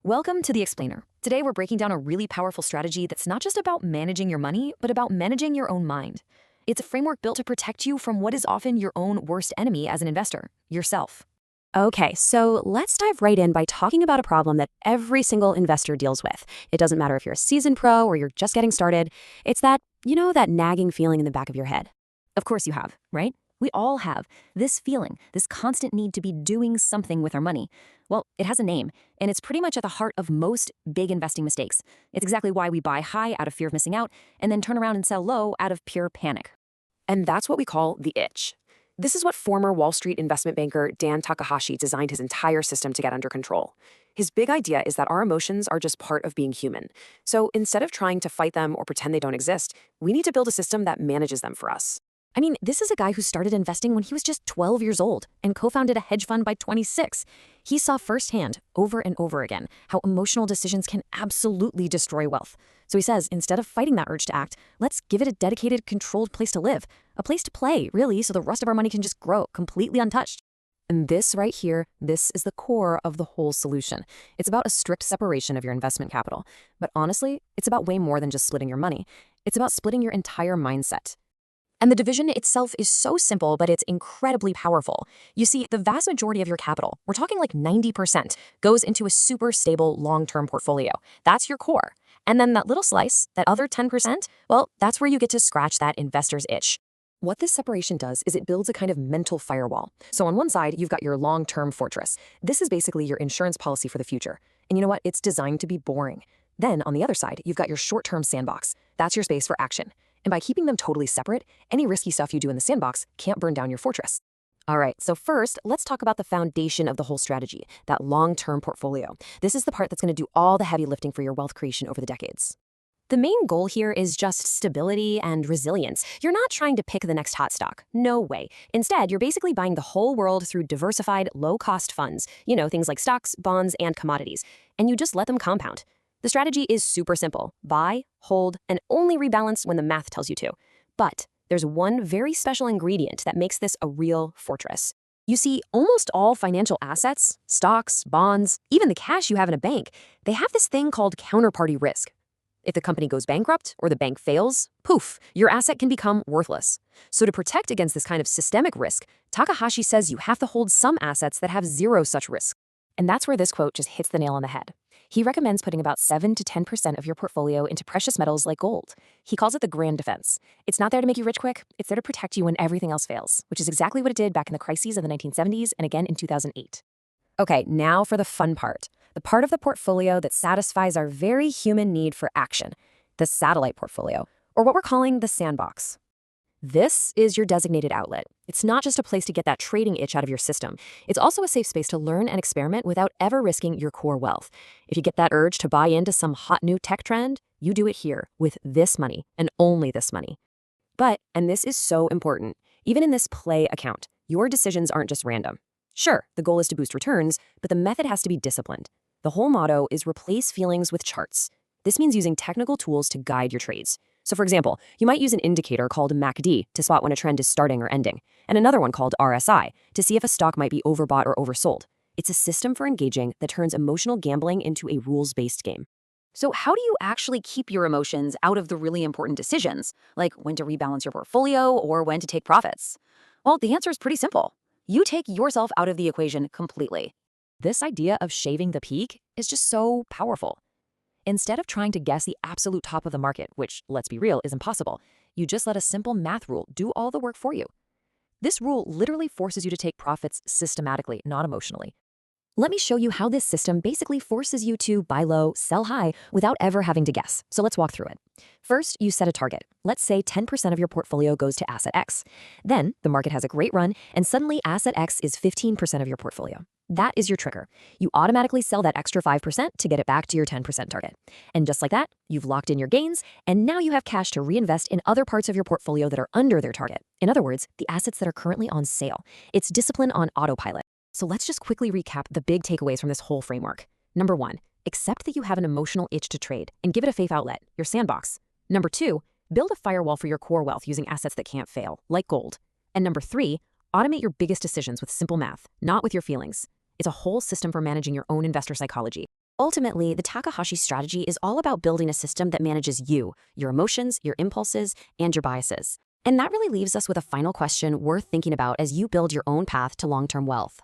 Welcome to The Explainer. Today we're breaking down a really powerful strategy that's not just about managing your money, but about managing your own mind. It's a framework built to protect you from what is often your own worst enemy as an investor, yourself. Okay, so let's dive right in by talking about a problem that every single investor deals with. It doesn't matter if you're a seasoned pro or you're just getting started. It's that nagging feeling in the back of your head. Of course you have, right? We all have this feeling, this constant need to be doing something with our money. Well, it has a name, and it's pretty much at the heart of most big investing mistakes. It's exactly why we buy high out of fear of missing out and then turn around and sell low out of pure panic. And that's what we call the itch. This is what former Wall Street investment banker Dan Takahashi designed his entire system to get under control. His big idea is that our emotions are just part of being human. So instead of trying to fight them or pretend they don't exist, we need to build a system that manages them for us. I mean, this is a guy who started investing when he was just 12 years old and co-founded a hedge fund by 26. He saw firsthand, over and over again, how emotional decisions can absolutely destroy wealth. So he says, instead of fighting that urge to act, let's give it a dedicated, controlled place to live. A place to play, really, so the rest of our money can just grow completely untouched. And this right here, this is the core of the whole solution. It's about a strict separation of your investment capital. But honestly, it's about way more than just splitting your money. It's about splitting your entire mindset. And the division itself is so simple, but it's incredibly powerful. You see, the vast majority of your capital, we're talking like 90%, goes into a super stable long-term portfolio. That's your core. And then that little slice, that other 10%, well, that's where you get to scratch that investor's itch. What this separation does is it builds a kind of mental firewall. So on one side, you've got your long-term fortress. This is basically your insurance policy for the future. And you know what? It's designed to be boring. Then on the other side, you've got your short-term sandbox. That's your space for action. And by keeping them totally separate, any risky stuff you do in the sandbox can't burn down your fortress. All right, so first, let's talk about the foundation of the whole strategy, that long-term portfolio. This is the part that's going to do all the heavy lifting for your wealth creation over the decades. The main goal here is just stability and resilience. You're not trying to pick the next hot stock. No way. Instead, you're basically buying the whole world through diversified, low-cost funds. Things like stocks, bonds, and commodities. And you just let them compound. The strategy is super simple. Buy, hold, and only rebalance when the math tells you to. But there's one very special ingredient that makes this a real fortress. You see, almost all financial assets, stocks, bonds, even the cash you have in a bank, they have this thing called counterparty risk. If the company goes bankrupt or the bank fails, poof, your asset can become worthless. So to protect against this kind of systemic risk, Takahashi says you have to hold some assets that have zero such risk. And that's where this quote just hits the nail on the head. He recommends putting about 7 to 10% of your portfolio into precious metals like gold. He calls it the grand defense. It's not there to make you rich quick, it's there to protect you when everything else fails, which is exactly what it did back in the crises of the 1970s and again in 2008. Okay, now for the fun part. The part of the portfolio that satisfies our very human need for action. The satellite portfolio, or what we're calling the sandbox. This is your designated outlet. It's not just a place to get that trading itch out of your system. It's also a safe space to learn and experiment without ever risking your core wealth. If you get that urge to buy into some hot new tech trend, you do it here with this money and only this money. But, and this is so important, even in this play account, your decisions aren't just random. Sure, the goal is to boost returns, but the method has to be disciplined. The whole motto is replace feelings with charts. This means using technical tools to guide your trades. So for example, you might use an indicator called MACD to spot when a trend is starting or ending, and another one called RSI to see if a stock might be overbought or oversold. It's a system for engaging that turns emotional gambling into a rules-based game. So how do you actually keep your emotions out of the really important decisions, like when to rebalance your portfolio or when to take profits? Well, the answer is pretty simple. You take yourself out of the equation completely. This idea of shaving the peak is just so powerful. Instead of trying to guess the absolute top of the market, which, let's be real, is impossible, you just let a simple math rule do all the work for you. This rule literally forces you to take profits systematically, not emotionally. Let me show you how this system basically forces you to buy low, sell high, without ever having to guess. So let's walk through it. First, you set a target. Let's say 10% of your portfolio goes to asset X. Then, the market has a great run, and suddenly asset X is 15% of your portfolio. That is your trigger. You automatically sell that extra 5% to get it back to your 10% target. And just like that, you've locked in your gains, and now you have cash to reinvest in other parts of your portfolio that are under their target. In other words, the assets that are currently on sale. It's discipline on autopilot. So let's just quickly recap the big takeaways from this whole framework. Number 1, accept that you have an emotional itch to trade and give it a safe outlet, your sandbox. Number 2, build a firewall for your core wealth using assets that can't fail, like gold. And number 3, automate your biggest decisions with simple math, not with your feelings. It's a whole system for managing your own investor psychology. Ultimately, the Takahashi strategy is all about building a system that manages you, your emotions, your impulses, and your biases. And that really leaves us with a final question worth thinking about as you build your own path to long-term wealth.